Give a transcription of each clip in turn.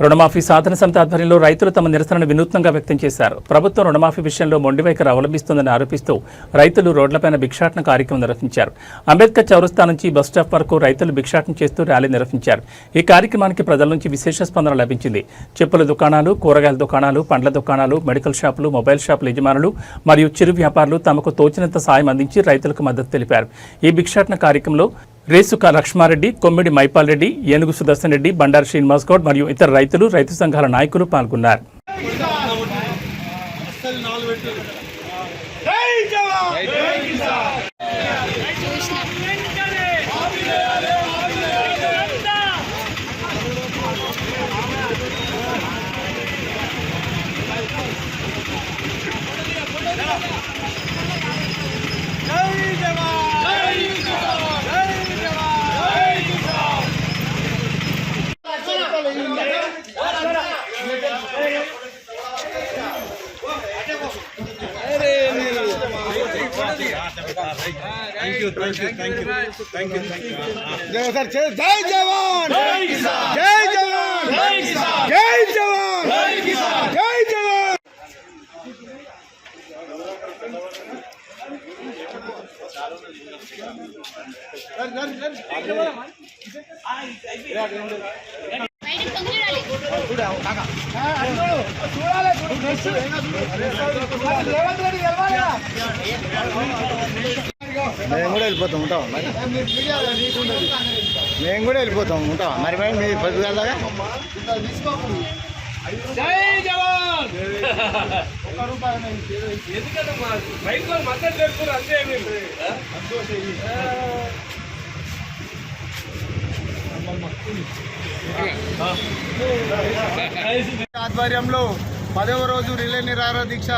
రుణమాఫీ సాధన సమితి ఆధ్వర్యంలో రైతులు తమ నిరసనను వినూత్నంగా వ్యక్తం చేశారు. ప్రభుత్వం రుణమాఫీ విషయంలో మొండి వైఖరి అవలంబిస్తోందని ఆరోపిస్తూ రైతులు రోడ్లపైన భిక్షాటన కార్యక్రమం నిర్వహించారు. అంబేద్కర్ చౌరస్తా నుంచి బస్టాప్ వరకు రైతులు భిక్షాటన చేస్తూ ర్యాలీ నిర్వహించారు. ఈ కార్యక్రమానికి ప్రజల నుంచి విశేష స్పందన లభించింది. చెప్పుల దుకాణాలు, కూరగాయల దుకాణాలు, పండ్ల దుకాణాలు, మెడికల్ షాపులు, మొబైల్ షాపుల యజమానులు మరియు చిరు వ్యాపారులు తమకు తోచినంత సాయం అందించి రైతులకు మద్దతు తెలిపారు. ఈ భిక్షాటన కార్యక్రమంలో రేసుక లక్ష్మారెడ్డి, కొమ్మిడి మైపాల్ రెడ్డి, ఏనుగు సుదర్శన్ రెడ్డి, బండారు శ్రీనివాస్ గౌడ్ మరియు ఇతర రైతులు, రైతు సంఘాల నాయకులు పాల్గొన్నారు. जय सर, जय जवान, जय किसान, जय जवान, जय किसान, जय जवान, जय किसान, जय जवान। మేము కూడా వెళ్ళిపోతాం ఉంటాం మరి మేము కూడా వెళ్ళిపోతాం ఉంటాం మరి మేము మీ పదివేలగా జై జవాన్ ఎందుకంటే రైతులు మద్దతు చేస్తున్నారు అంతే. ఆధ్వర్యంలో 10వ రోజు రిలే నిరాహార దీక్ష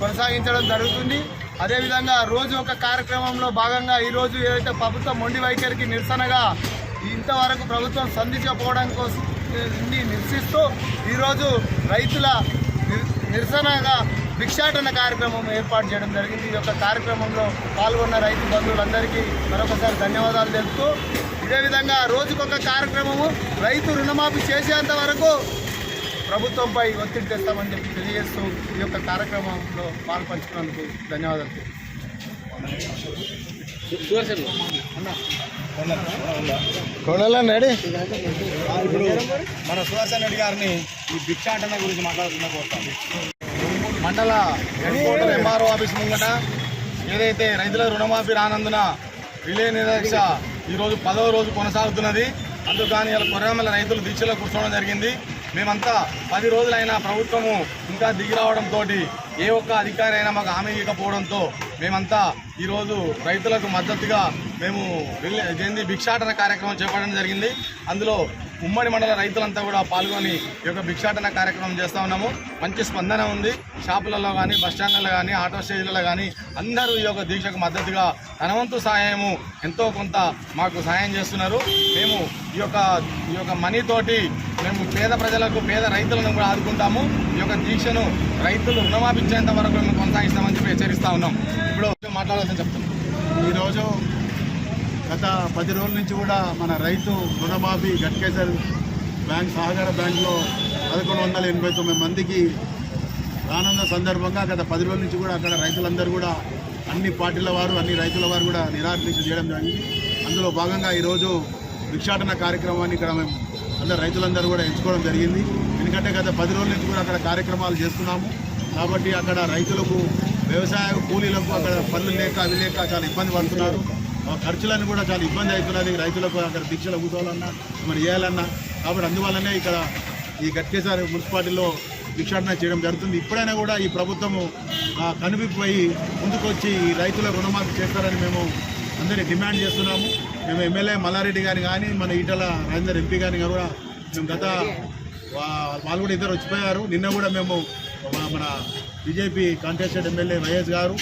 కొనసాగించడం జరుగుతుంది. అదేవిధంగా రోజు ఒక కార్యక్రమంలో భాగంగా ఈరోజు ఏదైతే ప్రభుత్వం మొండి వైఖరికి నిరసనగా ఇంతవరకు ప్రభుత్వం స్పందించకపోవడం కోసం నిరసిస్తూ ఈరోజు రైతుల నిరసనగా భిక్షాటన కార్యక్రమం ఏర్పాటు చేయడం జరిగింది. ఈ యొక్క కార్యక్రమంలో పాల్గొన్న రైతు బంధువులందరికీ మరొకసారి ధన్యవాదాలు తెలుపుతూ ఇదే విధంగా రోజుకొక కార్యక్రమము రైతు రుణమాఫీ చేసేంత వరకు ప్రభుత్వంపై ఒత్తిడి తెస్తామని చెప్పి తెలియజేస్తూ ఈ యొక్క కార్యక్రమంలో పాల్పంచుకున్నందుకు ధన్యవాదాలు. ఇప్పుడు మన సుదర్శన్ రెడ్డి గారిని ఈ భిక్షాటన గురించి మాట్లాడుతున్నా మండల ఎంఆర్ఓ ఆఫీస్ ముంగట ఏదైతే రైతుల రుణమాఫీ రానందున రిలే నిరాక్ష ఈరోజు 10వ రోజు కొనసాగుతున్నది. అందుకని ఇలా కొర్రమల రైతులు దీక్షలో కూర్చోవడం జరిగింది. మేమంతా 10 రోజులైనా ప్రభుత్వము ఇంకా దిగి రావడంతో ఏ ఒక్క అధికారి అయినా మాకు హామీ ఇవ్వకపోవడంతో మేమంతా ఈరోజు రైతులకు మద్దతుగా మేము భిక్షాటన కార్యక్రమం చేపట్టడం జరిగింది. అందులో ఉమ్మడి మండల రైతులంతా కూడా పాల్గొని ఈ యొక్క భిక్షాటన కార్యక్రమం చేస్తూ ఉన్నాము. మంచి స్పందన ఉంది. షాపులలో కానీ, బస్టాండ్లలో కానీ, ఆటో స్టేజ్లలో కానీ అందరూ ఈ యొక్క దీక్షకు మద్దతుగా తన వంతు సహాయము ఎంతో కొంత మాకు సహాయం చేస్తున్నారు. మేము ఈ యొక్క మనీతోటి మేము పేద ప్రజలకు, పేద రైతులను కూడా ఆదుకుంటాము. ఈ యొక్క దీక్షను రైతులు రుణమాపించేంత వరకు మేము కొనసాగిస్తామని చెప్పి హెచ్చరిస్తూ ఉన్నాం. ఇప్పుడు మాట్లాడాలని చెప్తున్నాం. ఈరోజు గత 10 రోజుల నుంచి కూడా మన రైతు రుణమాఫీ గట్కేసర్ బ్యాంక్ సహకార బ్యాంకులో 1189 మందికి రానున్న సందర్భంగా గత 10 రోజుల నుంచి కూడా అక్కడ రైతులందరూ కూడా అన్ని పార్టీల వారు, అన్ని రైతుల వారు కూడా నిరాహార దీక్ష చేయడం జరిగింది. అందులో భాగంగా ఈరోజు భిక్షాటన కార్యక్రమాన్ని ఇక్కడ మేము అందరు రైతులందరూ కూడా ఎంచుకోవడం జరిగింది. ఎందుకంటే గత 10 రోజుల నుంచి కూడా అక్కడ కార్యక్రమాలు చేస్తున్నాము. కాబట్టి అక్కడ రైతులకు, వ్యవసాయ కూలీలకు అక్కడ పనులు లేక అవి లేక చాలా ఇబ్బంది పడుతున్నారు. ఖర్చులను కూడా చాలా ఇబ్బంది అవుతున్నది రైతులకు అక్కడ దీక్షలు కూర్చోవాలన్నా మరి చేయాలన్నా. కాబట్టి అందువల్లనే ఇక్కడ ఈ గట్కేసర్ మున్సిపాలిటీలో భిక్షాటన చేయడం జరుగుతుంది. ఇప్పుడైనా కూడా ఈ ప్రభుత్వము కనువిపోయి ముందుకొచ్చి ఈ రైతుల రుణమాఫీ చేస్తారని మేము అందరినీ డిమాండ్ చేస్తున్నాము. మేము ఎమ్మెల్యే మల్లారెడ్డి గారిని కానీ, మన ఈటల రాజేందర్ ఎంపీ గారిని కూడా మేము గత వాళ్ళు కూడా ఇద్దరు వచ్చిపోయారు. నిన్న కూడా మేము మన బీజేపీ కాంటెస్టెడ్ ఎమ్మెల్యే వైఎస్ గారు,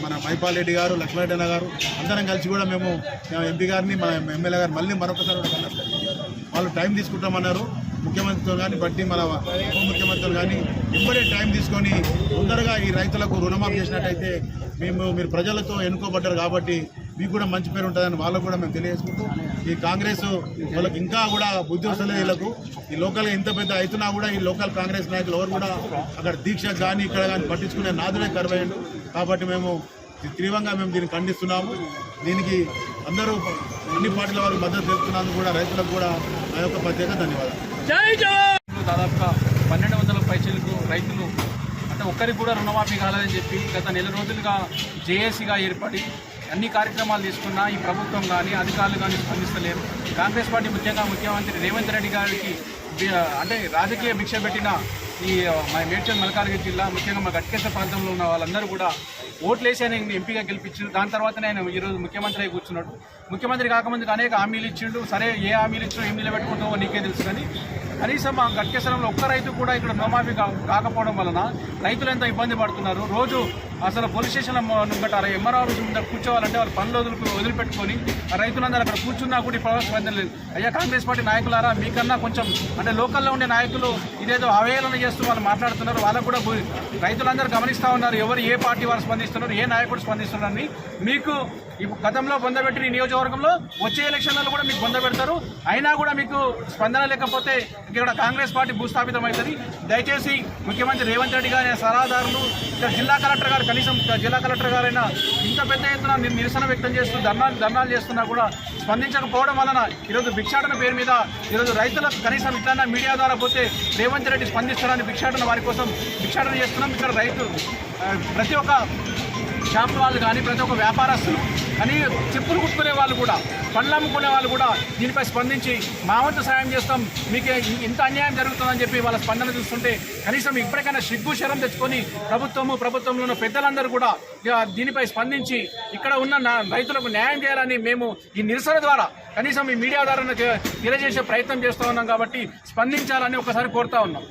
మన మైపాల్ రెడ్డి గారు, లక్ష్మీరెడ్డి గారు అందరం కలిసి కూడా మేము ఎంపీ గారిని, మన ఎమ్మెల్యే గారు మళ్ళీ మరొకసారి వాళ్ళు టైం తీసుకుంటామన్నారు. ముఖ్యమంత్రితో కానీ బట్టి మన ఉప ముఖ్యమంత్రులు కానీ ఇప్పుడే టైం తీసుకొని తొందరగా ఈ రైతులకు రుణమాఫీ చేసినట్టయితే మీరు ప్రజలతో ఎన్నుకోబడ్డారు కాబట్టి మీకు కూడా మంచి పేరు ఉంటుందని వాళ్ళకు కూడా మేము తెలియజేసుకుంటూ ఈ కాంగ్రెస్ వాళ్ళకి ఇంకా కూడా బుద్ధి వస్తలేదు. వీళ్ళకు ఈ లోకల్గా ఇంత పెద్ద అవుతున్నా కూడా ఈ లోకల్ కాంగ్రెస్ నాయకులు ఎవరు కూడా అక్కడ దీక్ష కానీ ఇక్కడ కానీ పట్టించుకునే నాదుడే కరువయ్యండు. కాబట్టి మేము తీవ్రంగా మేము దీన్ని ఖండిస్తున్నాము. దీనికి అందరూ అన్ని పార్టీల వారికి మద్దతు తెలుపుతున్నందుకు కూడా రైతులకు కూడా నా యొక్క ప్రత్యేక ధన్యవాదాలు. జై జవాన్. దాదాపుగా 1200 పైచీలకు రైతులు అంటే ఒక్కరికి కూడా రుణమాఫీ కాలేదని చెప్పి గత నెల రోజులుగా జేఏసీగా ఏర్పడి అన్ని కార్యక్రమాలు తీసుకున్నా ఈ ప్రభుత్వం కానీ అధికారులు కానీ స్పందిస్తలేరు. కాంగ్రెస్ పార్టీ ముఖ్యంగా ముఖ్యమంత్రి రేవంత్ రెడ్డి గారికి అంటే రాజకీయ భిక్ష పెట్టిన ఈ మా మేడ్చల్ మల్కాజ్గిరి జిల్లా ముఖ్యంగా మా గట్కేశ్వర ప్రాంతంలో ఉన్న వాళ్ళందరూ కూడా ఓట్లేసి ఆయన ఎంపీగా గెలిపించారు. దాని తర్వాతనే ఆయన ఈరోజు ముఖ్యమంత్రి అయి కూర్చున్నాడు. ముఖ్యమంత్రి కాకముందుకు అనేక హామీలు ఇచ్చిండు. సరే ఏ హామీలు ఇచ్చినా ఏం నిలబెట్టుకుంటావో నీకే తెలుసు. కానీ కనీసం మా గట్కేశ్వరంలో ఒక్క రైతు కూడా ఇక్కడ రుణమాఫీ కాకపోవడం వలన రైతులు ఎంత ఇబ్బంది పడుతున్నారు. రోజు అసలు పోలీస్ స్టేషన్ల ముంగట ఎంఆర్ఓ ఆఫీస్ ముందర కూర్చోవాలంటే వాళ్ళు పనులు వదిలిపెట్టుకొని రైతులందరూ అక్కడ కూర్చున్నా కూడా ఇప్పుడు స్పందన లేదు. అయ్యా కాంగ్రెస్ పార్టీ నాయకులారా, మీకన్నా కొంచెం అంటే లోకల్లో ఉండే నాయకులు ఇదేదో అవహేళన చేస్తూ వాళ్ళు మాట్లాడుతున్నారు. వాళ్ళకు కూడా రైతులందరూ గమనిస్తూ ఉన్నారు ఎవరు ఏ పార్టీ వారు స్పందిస్తున్నారు, ఏ నాయకుడు స్పందిస్తున్నారని. మీకు ఇప్పుడు గతంలో పొందబెట్టిన ఈ నియోజకవర్గంలో వచ్చే ఎలక్షన్లలో కూడా మీకు పొందబెడతారు. అయినా కూడా మీకు స్పందన లేకపోతే ఇక్కడ కాంగ్రెస్ పార్టీ భూస్థాపితం అవుతుంది. దయచేసి ముఖ్యమంత్రి రేవంత్ రెడ్డి గారి సలహాదారులు ఇక్కడ జిల్లా కలెక్టర్ గారు, కనీసం జిల్లా కలెక్టర్ గారైనా ఇంత పెద్ద ఎత్తున నిరసన వ్యక్తం చేస్తూ ధర్నాలు చేస్తున్నా కూడా స్పందించకపోవడం వలన ఈరోజు భిక్షాటన పేరు మీద ఈరోజు రైతులకు కనీసం ఇట్లన్నా మీడియా ద్వారా పోతే రేవంత్ రెడ్డి స్పందిస్తారని భిక్షాటన వారి కోసం భిక్షాటన చేస్తున్నాం. ఇక్కడ రైతులు ప్రతి ఒక్క షాప్ వాళ్ళు కానీ ప్రతి ఒక్క వ్యాపారస్తులు కానీ చెప్పులు కుట్టుకునే వాళ్ళు కూడా పండ్లు అమ్ముకునే వాళ్ళు కూడా దీనిపై స్పందించి మా వంతు సాయం చేస్తాం, మీకు ఇంత అన్యాయం జరుగుతుందని చెప్పి వాళ్ళ స్పందన చూస్తుంటే కనీసం ఇప్పటికైనా సిగ్గు శరం తెచ్చుకొని ప్రభుత్వంలో ఉన్న పెద్దలందరూ కూడా దీనిపై స్పందించి ఇక్కడ ఉన్న రైతులకు న్యాయం చేయాలని మేము ఈ నిరసన ద్వారా కనీసం ఈ మీడియా ద్వారా తెలియజేసే ప్రయత్నం చేస్తూ ఉన్నాం. కాబట్టి స్పందించాలని ఒకసారి కోరుతా ఉన్నాం.